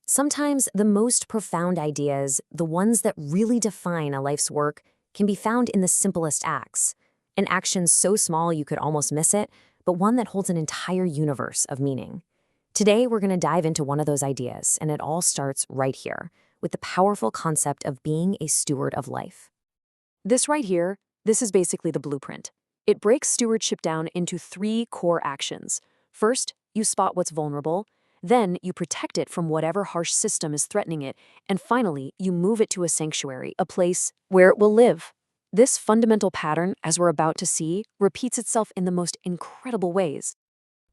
Sometimes the most profound ideas, the ones that really define a life's work, can be found in the simplest acts. An action so small you could almost miss it, but one that holds an entire universe of meaning. Today, we're going to dive into one of those ideas, and it all starts right here, with the powerful concept of being a steward of life. This right here, this is basically the blueprint. It breaks stewardship down into 3 core actions. First, you spot what's vulnerable. Then, you protect it from whatever harsh system is threatening it. And finally, you move it to a sanctuary, a place where it will live. This fundamental pattern, as we're about to see, repeats itself in the most incredible ways.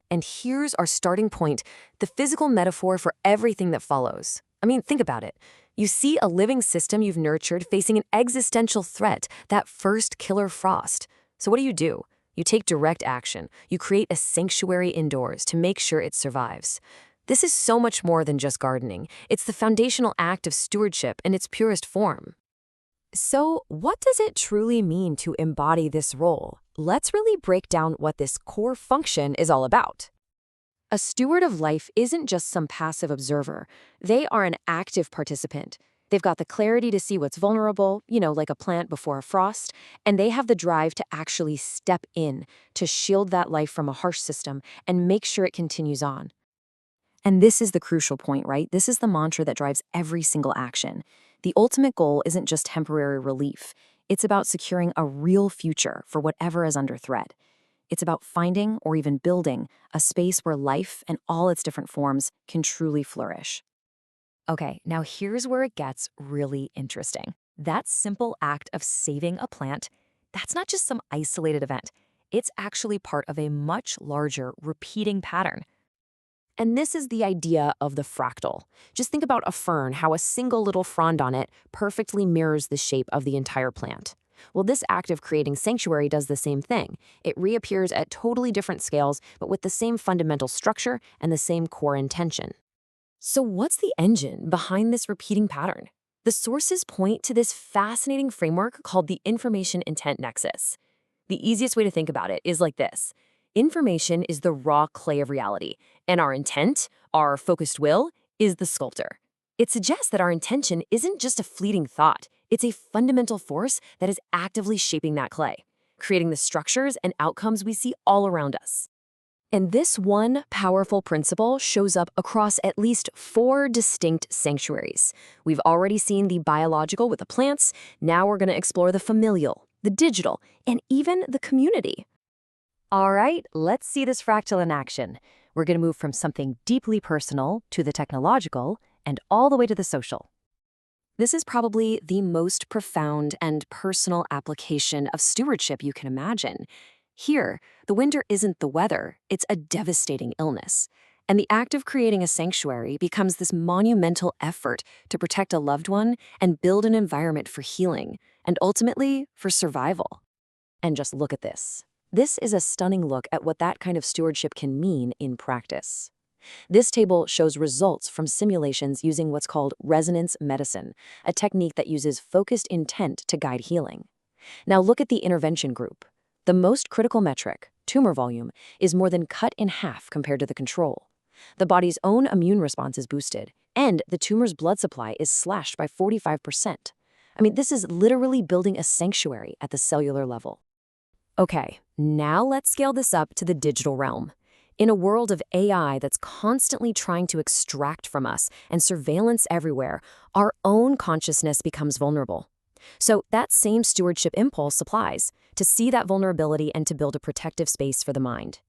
And here's our starting point, the physical metaphor for everything that follows. Think about it. You see a living system you've nurtured facing an existential threat, that first killer frost. So what do? You take direct action. You create a sanctuary indoors to make sure it survives. This is so much more than just gardening. It's the foundational act of stewardship in its purest form. So, what does it truly mean to embody this role? Let's really break down what this core function is all about. A steward of life isn't just some passive observer. They are an active participant. They've got the clarity to see what's vulnerable, like a plant before a frost, and they have the drive to actually step in, to shield that life from a harsh system and make sure it continues on. And this is the crucial point, right? This is the mantra that drives every single action. The ultimate goal isn't just temporary relief. It's about securing a real future for whatever is under threat. It's about finding, or even building, a space where life and all its different forms can truly flourish. Okay, now here's where it gets really interesting. That simple act of saving a plant, that's not just some isolated event. It's actually part of a much larger, repeating pattern. And this is the idea of the fractal. Just think about a fern, how a single little frond on it perfectly mirrors the shape of the entire plant. Well, this act of creating sanctuary does the same thing. It reappears at totally different scales, but with the same fundamental structure and the same core intention. So what's the engine behind this repeating pattern? The sources point to this fascinating framework called the Information-Intent Nexus. The easiest way to think about it is like this. Information is the raw clay of reality, and our intent, our focused will, is the sculptor. It suggests that our intention isn't just a fleeting thought. It's a fundamental force that is actively shaping that clay, creating the structures and outcomes we see all around us. And this one powerful principle shows up across at least 4 distinct sanctuaries. We've already seen the biological with the plants. Now we're going to explore the familial, the digital, and even the community. All right, let's see this fractal in action. We're going to move from something deeply personal to the technological and all the way to the social. This is probably the most profound and personal application of stewardship you can imagine. Here, the winter isn't the weather, it's a devastating illness. And the act of creating a sanctuary becomes this monumental effort to protect a loved one and build an environment for healing, and ultimately for survival. And just look at this. This is a stunning look at what that kind of stewardship can mean in practice. This table shows results from simulations using what's called resonance medicine, a technique that uses focused intent to guide healing. Now look at the intervention group. The most critical metric, tumor volume, is more than cut in half compared to the control. The body's own immune response is boosted, and the tumor's blood supply is slashed by 45%. This is literally building a sanctuary at the cellular level. Okay, now let's scale this up to the digital realm. In a world of AI that's constantly trying to extract from us and surveillance everywhere, our own consciousness becomes vulnerable. So that same stewardship impulse applies to see that vulnerability and to build a protective space for the mind.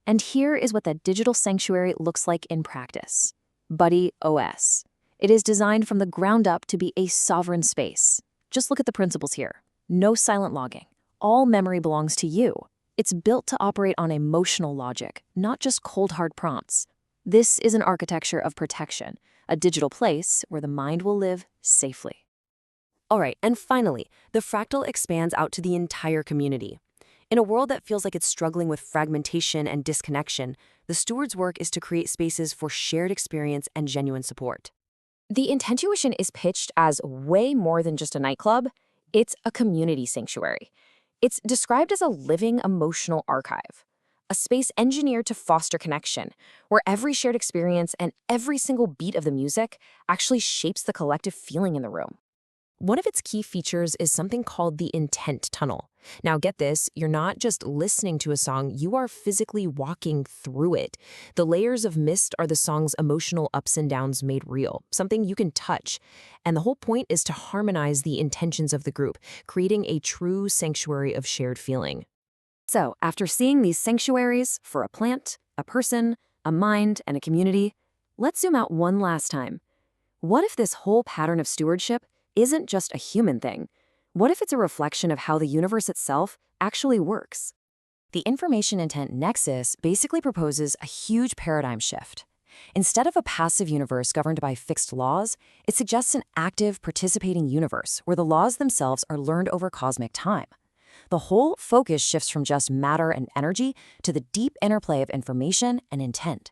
And here is what that digital sanctuary looks like in practice. BuddyOS. It is designed from the ground up to be a sovereign space. Just look at the principles here. No silent logging. All memory belongs to you. It's built to operate on emotional logic, not just cold hard prompts. This is an architecture of protection, a digital place where the mind will live safely. All right, and finally, the fractal expands out to the entire community. In a world that feels like it's struggling with fragmentation and disconnection, the steward's work is to create spaces for shared experience and genuine support. The Intentuition is pitched as way more than just a nightclub. It's a community sanctuary. It's described as a living emotional archive, a space engineered to foster connection, where every shared experience and every single beat of the music actually shapes the collective feeling in the room. One of its key features is something called the intent tunnel. Now get this, you're not just listening to a song, you are physically walking through it. The layers of mist are the song's emotional ups and downs made real, something you can touch. And the whole point is to harmonize the intentions of the group, creating a true sanctuary of shared feeling. So, after seeing these sanctuaries for a plant, a person, a mind, and a community, let's zoom out one last time. What if this whole pattern of stewardship isn't just a human thing? What if it's a reflection of how the universe itself actually works? The Information-Intent Nexus basically proposes a huge paradigm shift. Instead of a passive universe governed by fixed laws, it suggests an active, participating universe where the laws themselves are learned over cosmic time. The whole focus shifts from just matter and energy to the deep interplay of information and intent.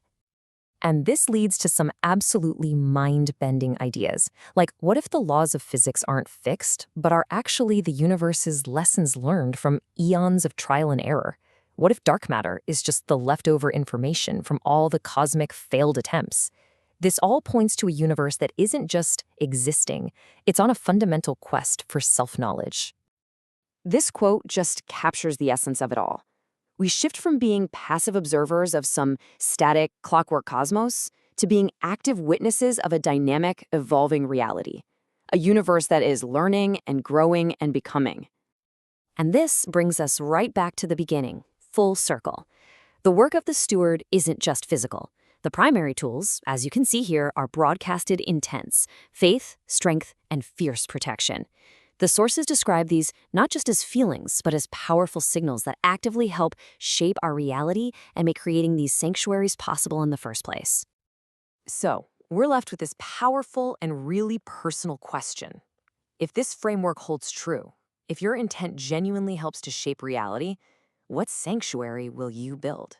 And this leads to some absolutely mind-bending ideas. Like, what if the laws of physics aren't fixed, but are actually the universe's lessons learned from eons of trial and error? What if dark matter is just the leftover information from all the cosmic failed attempts? This all points to a universe that isn't just existing, it's on a fundamental quest for self-knowledge. This quote just captures the essence of it all. We shift from being passive observers of some static, clockwork cosmos to being active witnesses of a dynamic, evolving reality, a universe that is learning and growing and becoming. And this brings us right back to the beginning, full circle. The work of the steward isn't just physical. The primary tools, as you can see here, are broadcasted intents: faith, strength, and fierce protection. The sources describe these not just as feelings, but as powerful signals that actively help shape our reality and make creating these sanctuaries possible in the first place. So, we're left with this powerful and really personal question. If this framework holds true, if your intent genuinely helps to shape reality, what sanctuary will you build?